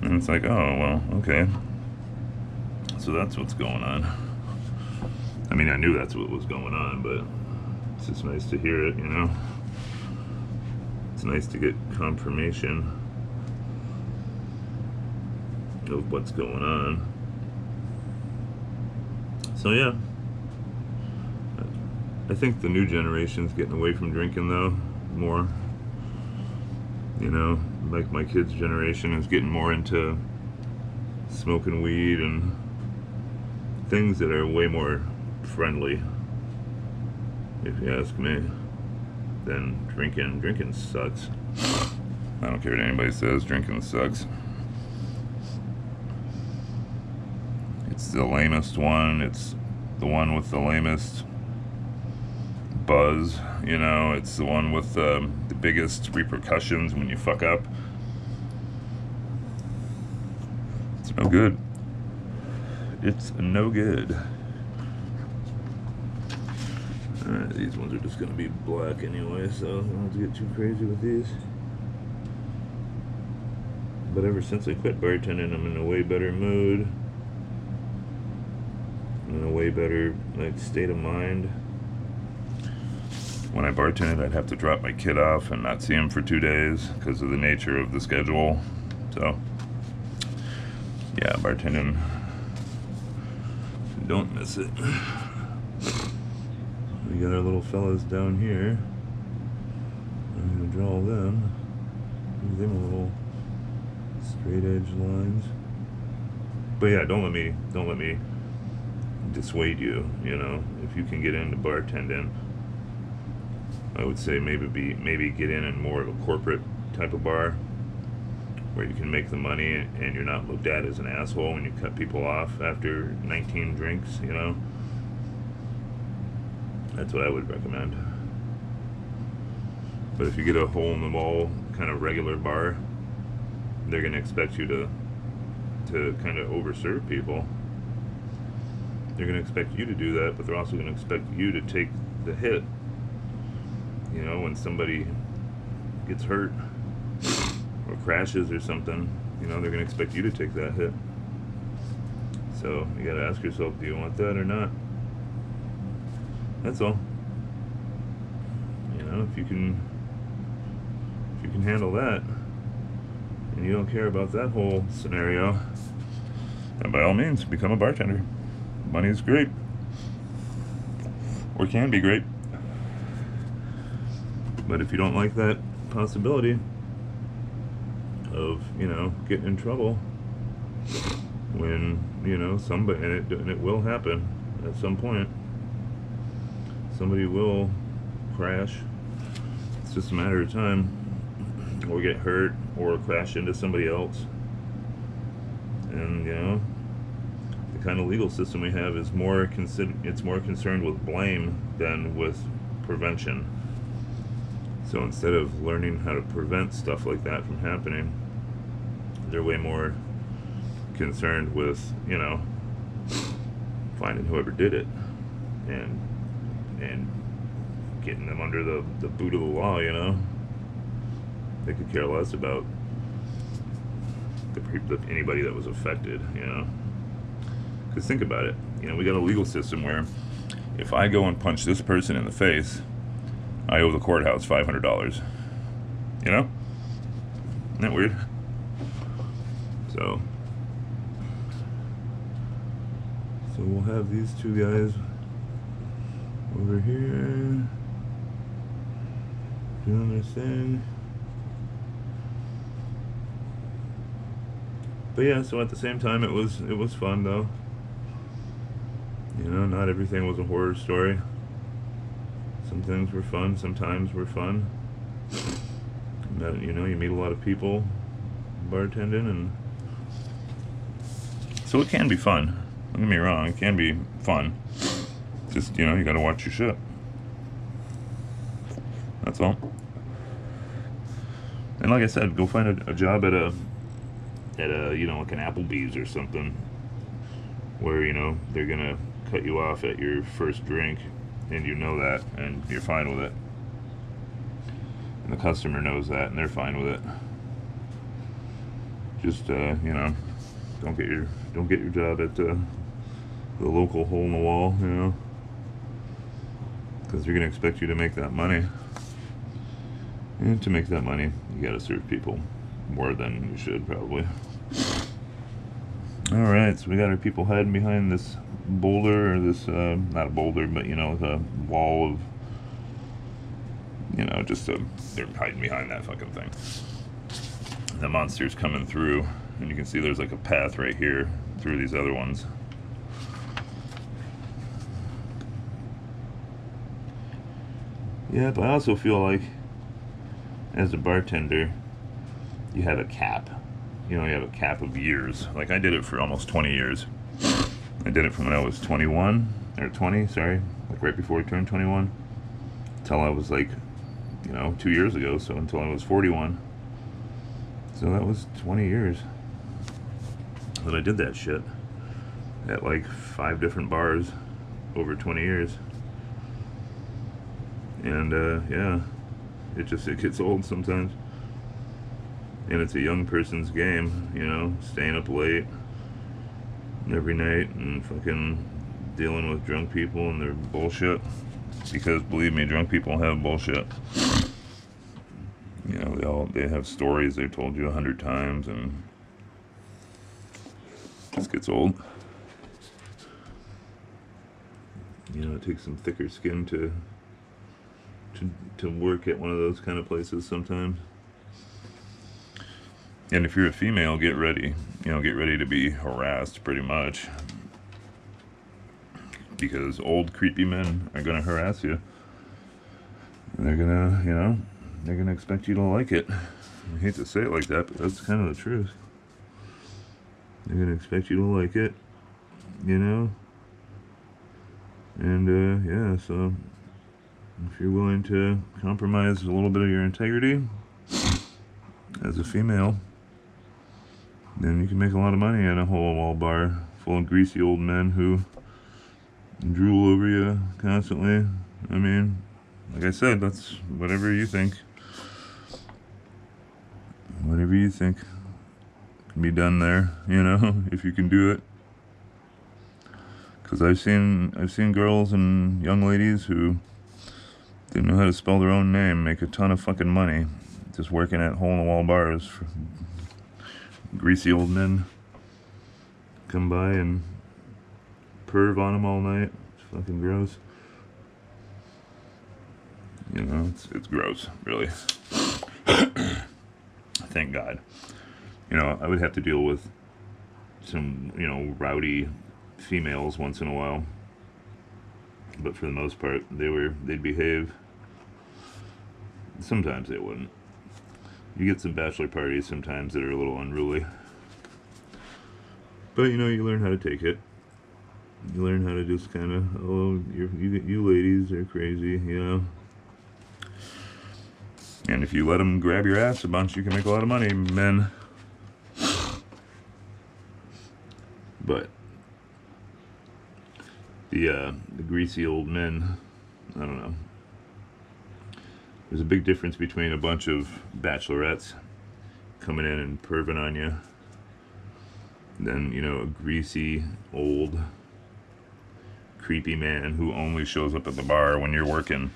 And it's like, oh, well, okay. So that's what's going on. I mean, I knew that's what was going on, but it's just nice to hear it, you know? It's nice to get confirmation of what's going on. So, yeah. I think the new generation's getting away from drinking, though, more. You know, like my kids' generation is getting more into smoking weed and things that are way more friendly, if you ask me, than drinking. Drinking sucks. I don't care what anybody says, drinking sucks. It's the lamest one. It's the one with the lamest buzz, you know. It's the one with the biggest repercussions when you fuck up. It's no good. It's no good. Alright, these ones are just going to be black anyway, so I don't have to get too crazy with these. But ever since I quit bartending, I'm in a way better mood. I'm in a way better state of mind. When I bartended, I'd have to drop my kid off and not see him for 2 days because of the nature of the schedule. So, yeah, bartending, don't miss it. We got our little fellas down here. I'm gonna draw them. Give them a little straight edge lines. But yeah, don't let me dissuade you. You know, if you can get into bartending, I would say maybe get in more of a corporate type of bar where you can make the money and you're not looked at as an asshole when you cut people off after 19 drinks, you know. That's what I would recommend. But if you get a hole in the wall kind of regular bar, they're going to expect you to kind of overserve people. They're going to expect you to do that, but they're also going to expect you to take the hit. You know, when somebody gets hurt or crashes or something, you know, they're going to expect you to take that hit. So you got to ask yourself, do you want that or not? That's all. You know, if you can handle that, and you don't care about that whole scenario, then by all means, become a bartender. Money is great, or can be great. But if you don't like that possibility of, you know, getting in trouble when, you know, somebody, and it will happen at some point, somebody will crash. It's just a matter of time, or get hurt, or crash into somebody else. And, you know, the kind of legal system we have is more concerned with blame than with prevention. So instead of learning how to prevent stuff like that from happening, they're way more concerned with, you know, finding whoever did it and getting them under the boot of the law, you know. They could care less about anybody that was affected, you know. Because think about it, you know, we got a legal system where if I go and punch this person in the face, I owe the courthouse $500. You know? Isn't that weird? So we'll have these two guys over here doing their thing. But yeah, so at the same time, it was fun though. You know, not everything was a horror story. Some things were fun, sometimes were fun. You know, you meet a lot of people bartending, and so it can be fun. Don't get me wrong, it can be fun. Just, you know, you gotta watch your shit. That's all. And like I said, go find a job at a you know, like an Applebee's or something, where, you know, they're gonna cut you off at your first drink, and you know that, and you're fine with it, and the customer knows that, and they're fine with it. Just you know, don't get your job at the local hole in the wall, you know, because they're gonna expect you to make that money. And to make that money, you gotta serve people more than you should, probably. Alright, so we got our people hiding behind this boulder, or this, not a boulder, but, you know, the wall of, you know, just they're hiding behind that fucking thing. The monster's coming through, and you can see there's like a path right here through these other ones. Yeah, but I also feel like, as a bartender, you have a cap. You know, you have a cap of years. Like, I did it for almost 20 years. I did it from when I was 21, or 20, sorry, like right before I turned 21, until I was like, you know, 2 years ago, so until I was 41. So that was 20 years that I did that shit at like 5 different bars over 20 years. And, yeah, it gets old sometimes. And it's a young person's game, you know, staying up late every night and fucking dealing with drunk people and their bullshit. Because believe me, drunk people have bullshit. You know, they have stories they've told you 100 times, and it just gets old. You know, it takes some thicker skin to work at one of those kind of places sometimes. And if you're a female, get ready. You know, get ready to be harassed, pretty much. Because old, creepy men are going to harass you. And they're going to, you know, they're going to expect you to like it. I hate to say it like that, but that's kind of the truth. They're going to expect you to like it, you know? And, yeah, so if you're willing to compromise a little bit of your integrity as a female, then you can make a lot of money at a hole-in-wall bar full of greasy old men who drool over you constantly. I mean, like I said, that's whatever you think. Whatever you think can be done there, you know, if you can do it. Because I've seen girls and young ladies who didn't know how to spell their own name make a ton of fucking money just working at hole-in-the-wall bars. For greasy old men come by and perv on them all night. It's fucking gross. You know, it's gross, really. Thank God. You know, I would have to deal with some, you know, rowdy females once in a while, but for the most part, they'd behave. Sometimes they wouldn't. You get some bachelor parties sometimes that are a little unruly, but you know, you learn how to take it. You learn how to just kind of, oh, you ladies are crazy, you know. And if you let them grab your ass a bunch, you can make a lot of money, men. But the greasy old men, I don't know. There's a big difference between a bunch of bachelorettes coming in and perving on you than, you know, a greasy, old, creepy man who only shows up at the bar when you're working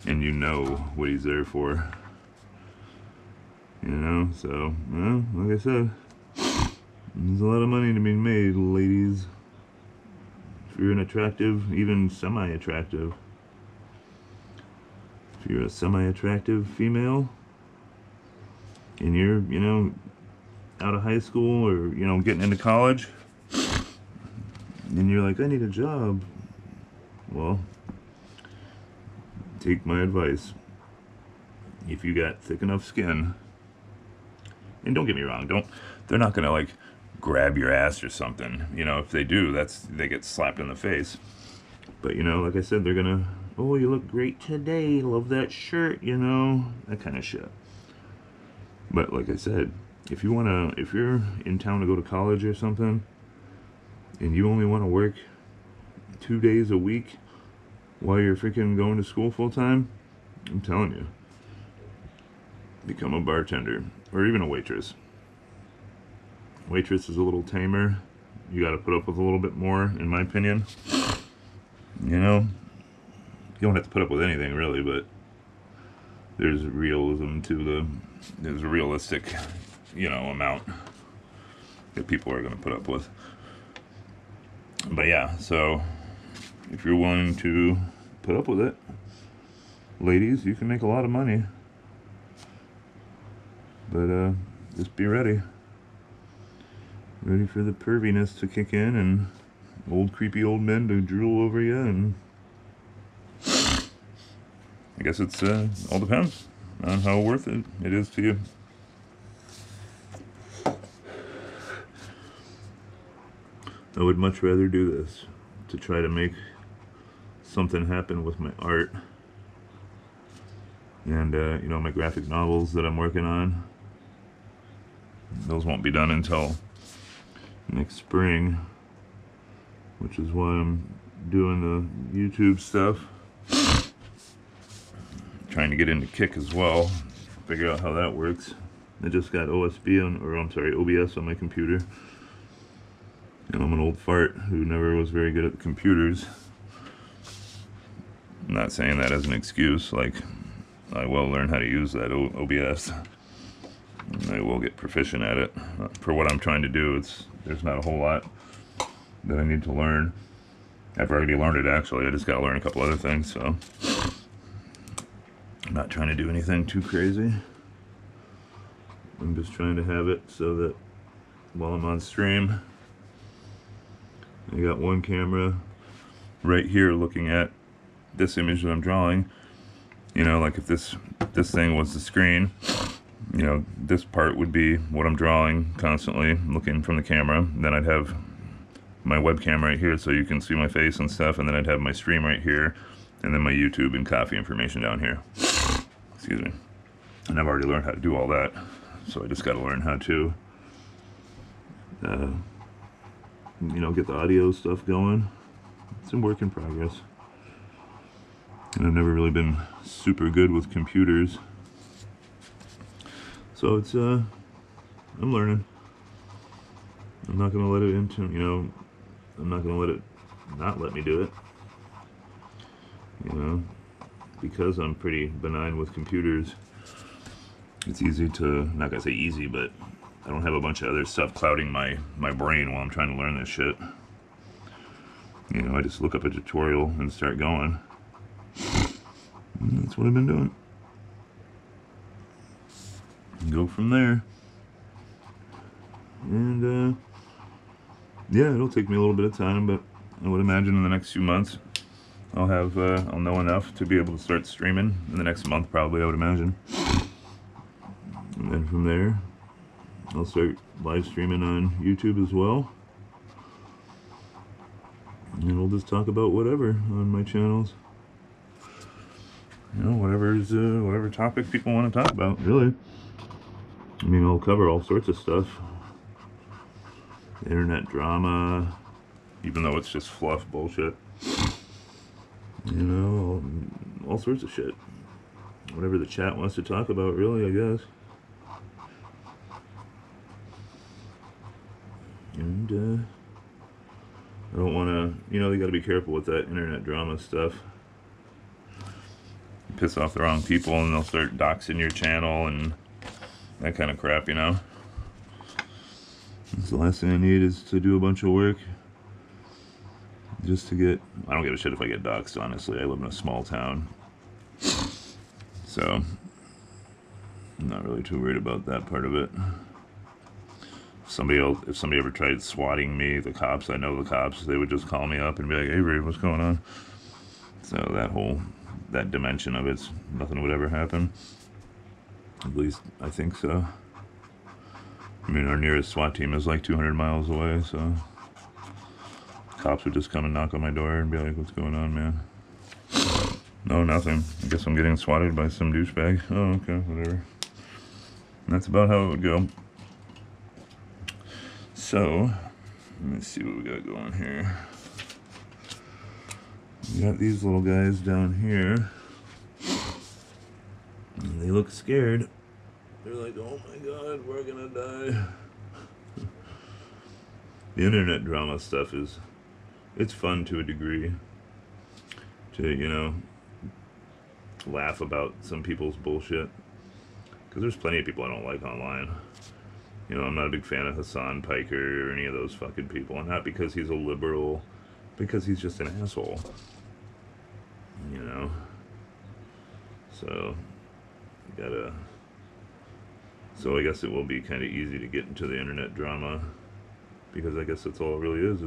and you know what he's there for. You know, so, well, like I said, there's a lot of money to be made, ladies. If you're an attractive, even semi-attractive, if you're a semi-attractive female and you're, you know, out of high school or, you know, getting into college, and you're like, I need a job, well, take my advice. If you got thick enough skin, and don't get me wrong, they're not gonna like grab your ass or something. You know, if they do, they get slapped in the face. But you know, like I said, they're gonna, oh, you look great today, love that shirt, you know, that kind of shit. But like I said, if you're in town to go to college or something, and you only want to work 2 days a week while you're freaking going to school full time, I'm telling you, become a bartender or even a waitress. Waitress is a little tamer. You got to put up with a little bit more, in my opinion. You know, you don't have to put up with anything really, but there's realism to there's a realistic, you know, amount that people are going to put up with. But yeah, so if you're willing to put up with it, ladies, you can make a lot of money. But just be ready. Ready for the perviness to kick in and old creepy old men to drool over you, and I guess it's all depends on how worth it is to you. I would much rather do this to try to make something happen with my art and you know, my graphic novels that I'm working on. Those won't be done until next spring, which is why I'm doing the YouTube stuff. Trying to get into Kick as well, figure out how that works. I just got OBS on my computer, and I'm an old fart who never was very good at the computers. I'm not saying that as an excuse, like, I will learn how to use that OBS. And I will get proficient at it. For what I'm trying to do, there's not a whole lot that I need to learn. I've already learned it, actually. I just got to learn a couple other things, so I'm not trying to do anything too crazy. I'm just trying to have it so that while I'm on stream, I got one camera right here looking at this image that I'm drawing. You know, like if this thing was the screen, you know, this part would be what I'm drawing constantly, looking from the camera. Then I'd have my webcam right here so you can see my face and stuff, and then I'd have my stream right here, and then my YouTube and coffee information down here. Excuse me. And I've already learned how to do all that, so I just got to learn how to, you know, get the audio stuff going. It's a work in progress. And I've never really been super good with computers. So it's, I'm learning. I'm not going to let it I'm not going to let it not let me do it. You know, because I'm pretty benign with computers, it's easy to, not going to say easy, but I don't have a bunch of other stuff clouding my brain while I'm trying to learn this shit. You know, I just look up a tutorial and start going. And that's what I've been doing. Go from there. And yeah, it'll take me a little bit of time, but I would imagine in the next few months I'll know enough to be able to start streaming. In the next month, probably, I would imagine. And then from there, I'll start live streaming on YouTube as well. And we'll just talk about whatever on my channels. You know, whatever topic people want to talk about, really. I mean, I'll cover all sorts of stuff. Internet drama, even though it's just fluff bullshit. You know, all sorts of shit. Whatever the chat wants to talk about, really, I guess. And, I don't want to, you know, you got to be careful with that internet drama stuff. Piss off the wrong people and they'll start doxing your channel and that kind of crap, you know. That's the last thing I need, is to do a bunch of work just to get, I don't give a shit if I get doxed, honestly. I live in a small town, so I'm not really too worried about that part of it. If somebody ever tried swatting me, the cops, I know the cops, they would just call me up and be like, "Avery, what's going on?" So that dimension of it, nothing would ever happen. At least I think so. I mean, our nearest SWAT team is like 200 miles away, so cops would just come and knock on my door and be like, "What's going on, man?" "No, nothing. I guess I'm getting swatted by some douchebag." "Oh, okay, whatever." And that's about how it would go. So, let me see what we got going here. We got these little guys down here. And they look scared. They're like, "Oh my god, we're gonna die." the internet drama stuff it's fun to a degree to, laugh about some people's bullshit. Because there's plenty of people I don't like online. I'm not a big fan of Hassan Piker or any of those fucking people. And not because he's a liberal, because he's just an asshole. So, So I guess it will be kind of easy to get into the internet drama. Because I guess that's all it really is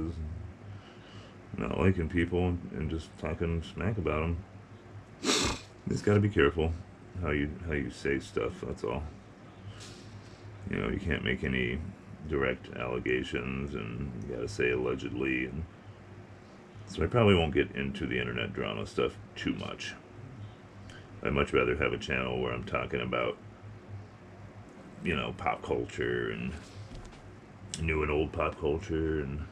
not liking people and just talking smack about them. You just got to be careful how you say stuff. That's all. You can't make any direct allegations, and you got to say allegedly. And so I probably won't get into the internet drama stuff too much. I'd much rather have a channel where I'm talking about, pop culture and new and old pop culture and,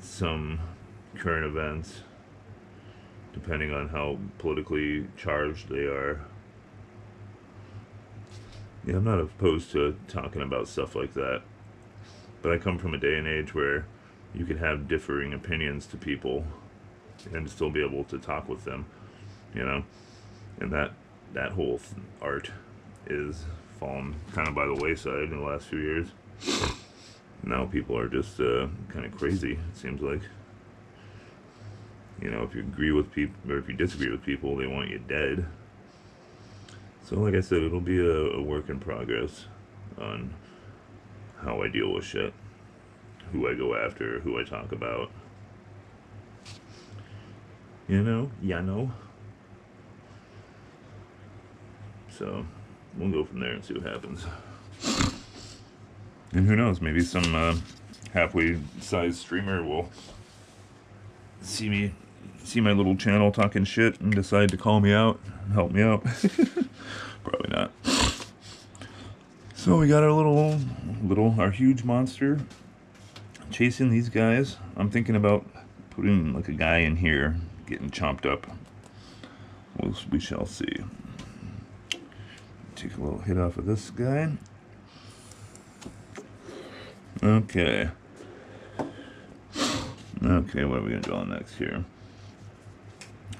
some current events, depending on how politically charged they are. Yeah, I'm not opposed to talking about stuff like that. But I come from a day and age where you could have differing opinions to people and still be able to talk with them, And that whole art is fallen kind of by the wayside in the last few years. Now people are just kind of crazy, it seems like. If you agree with people, or if you disagree with people, they want you dead. So like I said, it'll be a work in progress on how I deal with shit, who I go after, who I talk about. So we'll go from there and see what happens. And who knows, maybe some halfway sized streamer will see my little channel talking shit and decide to call me out and help me out. Probably not. So we got our huge monster chasing these guys. I'm thinking about putting like a guy in here getting chomped up. We shall see. Take a little hit off of this guy. Okay, what are we going to do on next here?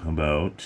How about